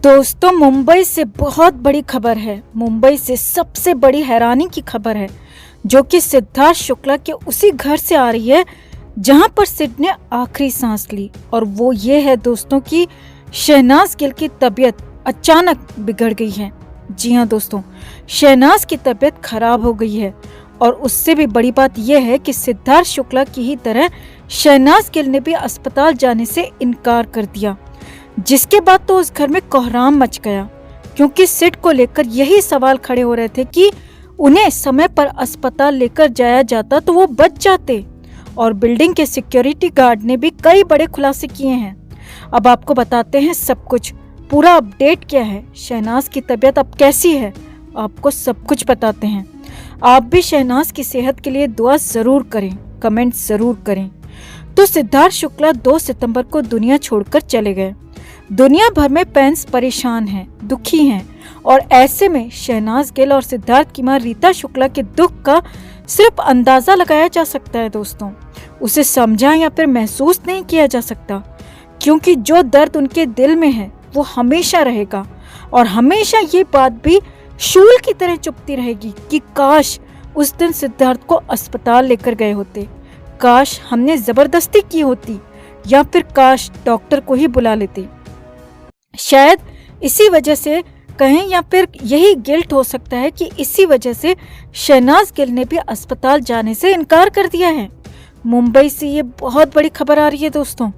दोस्तों, मुंबई से बहुत बड़ी खबर है। मुंबई से सबसे बड़ी हैरानी की खबर है जो कि सिद्धार्थ शुक्ला के उसी घर से आ रही है जहां पर सिड ने आखिरी सांस ली। और वो ये है दोस्तों कि शहनाज गिल की तबीयत अचानक बिगड़ गई है। जी हाँ दोस्तों, शहनाज की तबीयत खराब हो गई है। और उससे भी बड़ी बात यह है कि सिद्धार्थ शुक्ला की ही तरह शहनाज गिल ने भी अस्पताल जाने से इनकार कर दिया, जिसके बाद तो उस घर में कोहराम मच गया, क्योंकि सिड को लेकर यही सवाल खड़े हो रहे थे कि उन्हें समय पर अस्पताल लेकर जाया जाता तो वो बच जाते। और बिल्डिंग के सिक्योरिटी गार्ड ने भी कई बड़े खुलासे किए हैं। अब आपको बताते हैं सब कुछ, पूरा अपडेट क्या है, शहनाज की तबीयत अब कैसी है, आपको सब कुछ बताते हैं। आप भी शहनाज की सेहत के लिए दुआ जरूर करें, कमेंट जरूर करें। तो सिद्धार्थ शुक्ला 2 सितंबर को दुनिया छोड़कर चले गए। दुनिया भर में फैंस परेशान हैं, दुखी हैं। और ऐसे में शहनाज गिल और सिद्धार्थ की मां रीता शुक्ला के दुख का सिर्फ अंदाजा लगाया जा सकता है दोस्तों, उसे समझा या फिर महसूस नहीं किया जा सकता, क्योंकि जो दर्द उनके दिल में है वो हमेशा रहेगा। और हमेशा ये बात भी शूल की तरह चुभती रहेगी कि काश उस दिन सिद्धार्थ को अस्पताल लेकर गए होते, काश हमने जबरदस्ती की होती, या फिर काश डॉक्टर को ही बुला लेते। शायद इसी वजह से कहें, या फिर यही गिल्ट हो सकता है कि इसी वजह से शहनाज गिल ने भी अस्पताल जाने से इनकार कर दिया है। मुंबई से ये बहुत बड़ी खबर आ रही है दोस्तों।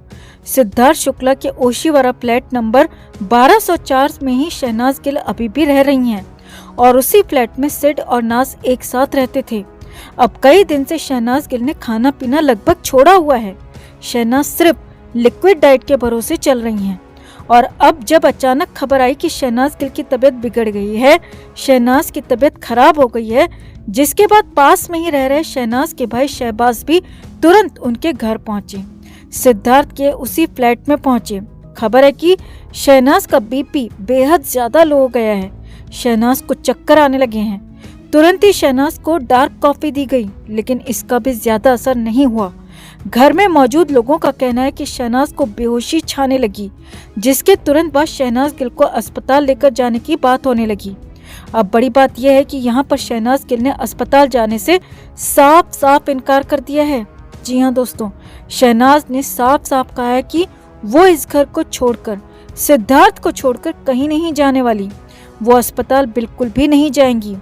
सिद्धार्थ शुक्ला के ओशीवारा फ्लैट नंबर 1204 में ही शहनाज गिल अभी भी रह रही हैं और उसी फ्लैट में सिड और नाज एक साथ रहते थे। अब कई दिन से शहनाज गिल ने खाना पीना लगभग छोड़ा हुआ है। शहनाज सिर्फ लिक्विड डाइट के भरोसे चल रही हैं। और अब जब अचानक खबर आई कि शहनाज गिल की तबीयत बिगड़ गई है, शहनाज की तबीयत खराब हो गई है, जिसके बाद पास में ही रह रहे शहनाज के भाई शहबाज भी तुरंत उनके घर पहुंचे, सिद्धार्थ के उसी फ्लैट में पहुंचे। खबर है कि शहनाज का बीपी बेहद ज्यादा लो हो गया है, शहनाज को चक्कर आने लगे हैं। तुरंत ही शहनाज को डार्क कॉफी दी गई, लेकिन इसका भी ज्यादा असर नहीं हुआ। घर में मौजूद लोगों का कहना है कि शहनाज को बेहोशी छाने लगी, जिसके तुरंत बाद शहनाज गिल को अस्पताल लेकर जाने की बात होने लगी। अब बड़ी बात यह है कि यहाँ पर शहनाज गिल ने अस्पताल जाने से साफ साफ इनकार कर दिया है। जी हाँ दोस्तों, शहनाज ने साफ साफ कहा है कि वो इस घर को छोड़कर, सिद्धार्थ को छोड़कर कहीं नहीं जाने वाली, वो अस्पताल बिल्कुल भी नहीं जाएंगी।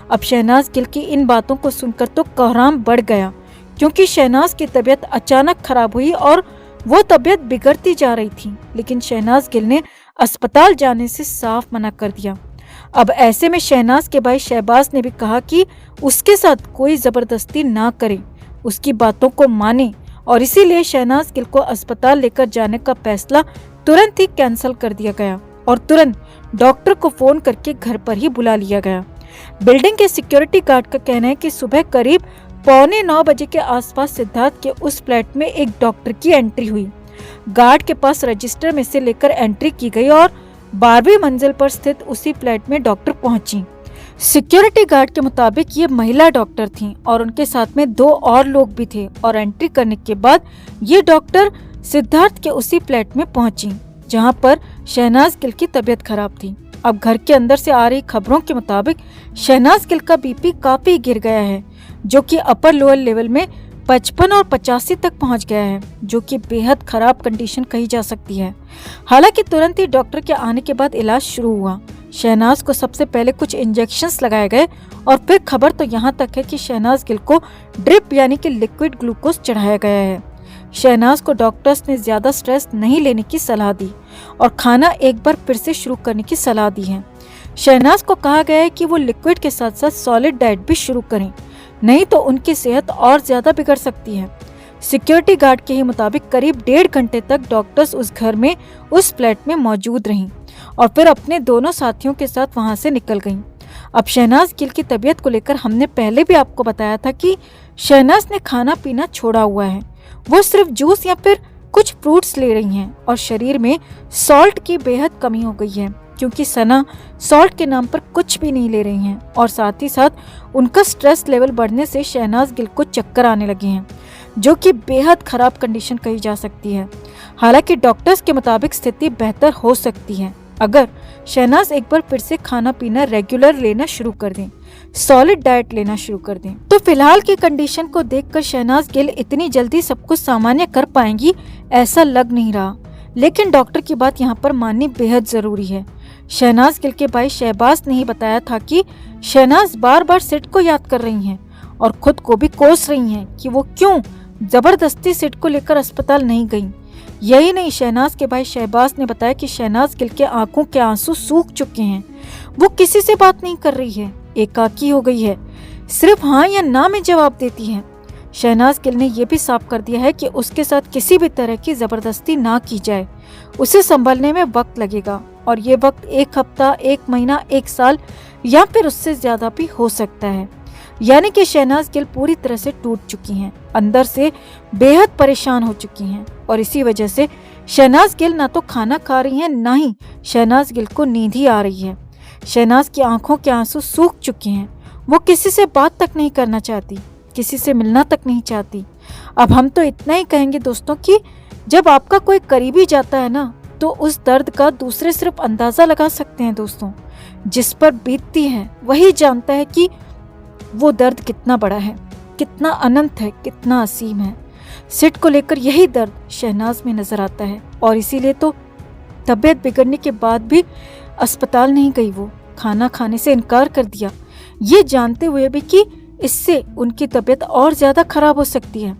अब शहनाज गिल की इन बातों को सुनकर तो कोहराम बढ़ गया, क्योंकि शहनाज की तबीयत अचानक खराब हुई और वो तबीयत बिगड़ती जा रही थी, लेकिन शहनाज गिल ने अस्पताल जाने से साफ मना कर दिया। अब ऐसे में शहनाज के भाई शहबाज ने भी कहा कि उसके साथ कोई जबरदस्ती ना करे, उसकी बातों को माने, और इसीलिए शहनाज गिल को अस्पताल लेकर जाने का फैसला तुरंत ही कैंसिल कर दिया गया और तुरंत डॉक्टर को फोन करके घर पर ही बुला लिया गया। बिल्डिंग के सिक्योरिटी गार्ड का कहना है कि सुबह करीब 8:45 बजे के आसपास सिद्धार्थ के उस फ्लैट में एक डॉक्टर की एंट्री हुई। गार्ड के पास रजिस्टर में से लेकर एंट्री की गई और 12वीं मंजिल पर स्थित उसी फ्लैट में डॉक्टर पहुंची। सिक्योरिटी गार्ड के मुताबिक ये महिला डॉक्टर थीं और उनके साथ में 2 और लोग भी थे। और एंट्री करने के बाद ये डॉक्टर सिद्धार्थ के उसी फ्लैट में पहुंची जहां पर शहनाज गिल की तबीयत खराब थी। अब घर के अंदर से आ रही खबरों के मुताबिक शहनाज गिल का बीपी काफी गिर गया है, जो कि अपर लोअर लेवल में 55 और 85 तक पहुंच गया है, जो कि बेहद खराब कंडीशन कही जा सकती है। हालांकि तुरंत ही डॉक्टर के आने के बाद इलाज शुरू हुआ। शहनाज को सबसे पहले कुछ इंजेक्शंस लगाए गए और फिर खबर तो यहाँ तक है कि शहनाज गिल को ड्रिप यानी कि लिक्विड ग्लूकोज चढ़ाया गया है। शहनाज को डॉक्टर्स ने ज्यादा स्ट्रेस नहीं लेने की सलाह दी और खाना एक बार फिर से शुरू करने की सलाह दी है। शहनाज को कहा गया है कि वो लिक्विड के साथ साथ सॉलिड डाइट भी शुरू करें, नहीं तो उनकी सेहत और ज्यादा बिगड़ सकती है। सिक्योरिटी गार्ड के ही मुताबिक करीब 1.5 घंटे तक डॉक्टर्स उस घर में, उस फ्लैट में मौजूद रहीं और फिर अपने दोनों साथियों के साथ वहां से निकल गईं। अब शहनाज गिल की तबीयत को लेकर हमने पहले भी आपको बताया था कि शहनाज ने खाना पीना छोड़ा हुआ है, वो सिर्फ जूस या फिर कुछ फ्रूट्स ले रही हैं और शरीर में सॉल्ट की बेहद कमी हो गई है, क्योंकि सना सॉल्ट के नाम पर कुछ भी नहीं ले रही हैं। और साथ ही साथ उनका स्ट्रेस लेवल बढ़ने से शहनाज गिल को चक्कर आने लगे हैं, जो कि बेहद खराब कंडीशन कही जा सकती है। हालांकि डॉक्टर्स के मुताबिक स्थिति बेहतर हो सकती है, अगर शहनाज एक बार फिर से खाना पीना रेगुलर लेना शुरू कर दें, सॉलिड डाइट लेना शुरू कर दें, तो फिलहाल की कंडीशन को देखकर शहनाज गिल इतनी जल्दी सब कुछ सामान्य कर पाएंगी ऐसा लग नहीं रहा। लेकिन डॉक्टर की बात यहाँ पर माननी बेहद जरूरी है। शहनाज गिल के भाई शहबाज ने ही बताया था कि शहनाज बार बार सिड को याद कर रही हैं और खुद को भी कोस रही हैं कि वो क्यों जबरदस्ती सिड को लेकर अस्पताल नहीं गई। यही नहीं, शहनाज के भाई शहबाज ने बताया कि शहनाज गिल के आंखों के आंसू सूख चुके हैं। वो किसी से बात नहीं कर रही है, एकाकी हो गई है, सिर्फ हाँ या ना में जवाब देती है। शहनाज गिल ने यह भी साफ कर दिया है कि उसके साथ किसी भी तरह की जबरदस्ती ना की जाए। उसे संभलने में वक्त लगेगा और ये वक्त 1 हफ्ता, 1 महीना, 1 साल या फिर उससे ज्यादा भी हो सकता है। यानी कि शहनाज गिल पूरी तरह से टूट चुकी हैं, अंदर से बेहद परेशान हो चुकी हैं और इसी वजह से शहनाज गिल ना तो खाना खा रही हैं, ना ही शहनाज गिल को नींद ही आ रही है। शहनाज की आंखों के आंसू सूख चुके हैं। वो किसी से बात तक नहीं करना चाहती, किसी से मिलना तक नहीं चाहती। अब हम तो इतना ही कहेंगे दोस्तों कि जब आपका कोई करीबी जाता है ना, तो उस दर्द का दूसरे सिर्फ अंदाजा लगा सकते हैं दोस्तों। जिस पर बीतती है वही जानता है कि वो दर्द कितना बड़ा है, कितना अनंत है, कितना असीम है। सिड को लेकर यही दर्द शहनाज में नजर आता है और इसीलिए तो तबीयत बिगड़ने के बाद भी अस्पताल नहीं गई। वो खाना खाने से इनकार कर दिया, ये जानते हुए भी कि इससे उनकी तबीयत और ज्यादा खराब हो सकती है।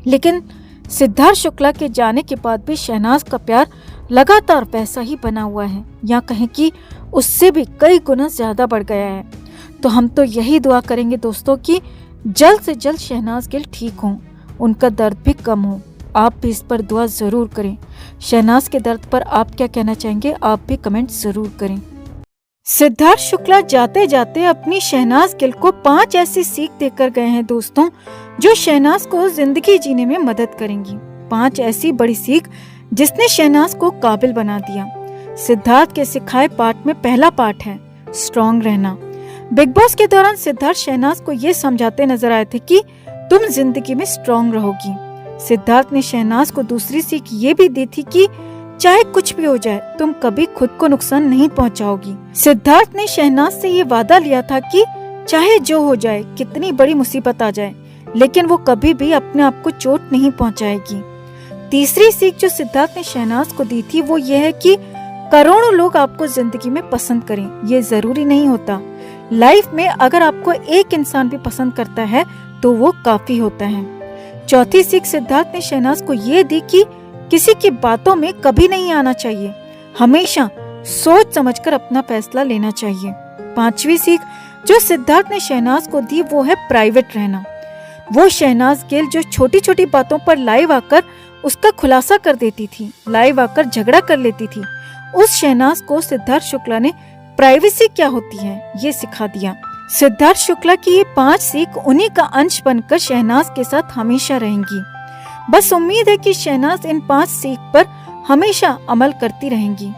लेकिन सिद्धार्थ शुक्ला के जाने के बाद भी शहनाज का प्यार लगातार वैसा ही बना हुआ है, या कहें कि उससे भी कई गुना ज्यादा बढ़ गया है। तो हम तो यही दुआ करेंगे दोस्तों कि जल्द से जल्द शहनाज गिल ठीक हों, उनका दर्द भी कम हो। आप भी इस पर दुआ जरूर करें। शहनाज के दर्द पर आप क्या कहना चाहेंगे, आप भी कमेंट जरूर करें। सिद्धार्थ शुक्ला जाते जाते अपनी शहनाज गिल को 5 ऐसी सीख देकर गए हैं दोस्तों, जो शहनाज को जिंदगी जीने में मदद करेंगी। 5 ऐसी बड़ी सीख जिसने शहनाज को काबिल बना दिया। सिद्धार्थ के सिखाए पाठ में पहला पाठ है स्ट्रॉन्ग रहना। बिग बॉस के दौरान सिद्धार्थ शहनाज को ये समझाते नजर आए थे कि तुम जिंदगी में स्ट्रॉन्ग रहोगी। सिद्धार्थ ने शहनाज को दूसरी सीख ये भी दी थी कि चाहे कुछ भी हो जाए, तुम कभी खुद को नुकसान नहीं पहुंचाओगी। सिद्धार्थ ने शहनाज से ये वादा लिया था कि चाहे जो हो जाए, कितनी बड़ी मुसीबत आ जाए, लेकिन वो कभी भी अपने आप को चोट नहीं पहुंचाएगी। तीसरी सीख जो सिद्धार्थ ने शहनाज को दी थी वो ये है कि करोड़ों लोग आपको जिंदगी में पसंद करें, ये जरूरी नहीं होता। लाइफ में अगर आपको एक इंसान भी पसंद करता है तो वो काफी होता है। चौथी सीख सिद्धार्थ ने शहनाज को ये दी कि किसी की बातों में कभी नहीं आना चाहिए, हमेशा सोच समझकर अपना फैसला लेना चाहिए। पांचवी सीख जो सिद्धार्थ ने शहनाज को दी वो है प्राइवेट रहना। वो शहनाज गिल जो छोटी छोटी बातों पर लाइव आकर उसका खुलासा कर देती थी, लाइव आकर झगड़ा कर लेती थी, उस शहनाज को सिद्धार्थ शुक्ला ने प्राइवेसी क्या होती है ये सिखा दिया। सिद्धार्थ शुक्ला की ये 5 सीख उन्हीं का अंश बनकर शहनाज के साथ हमेशा रहेंगी। बस उम्मीद है कि शहनाज इन 5 सीख पर हमेशा अमल करती रहेंगी।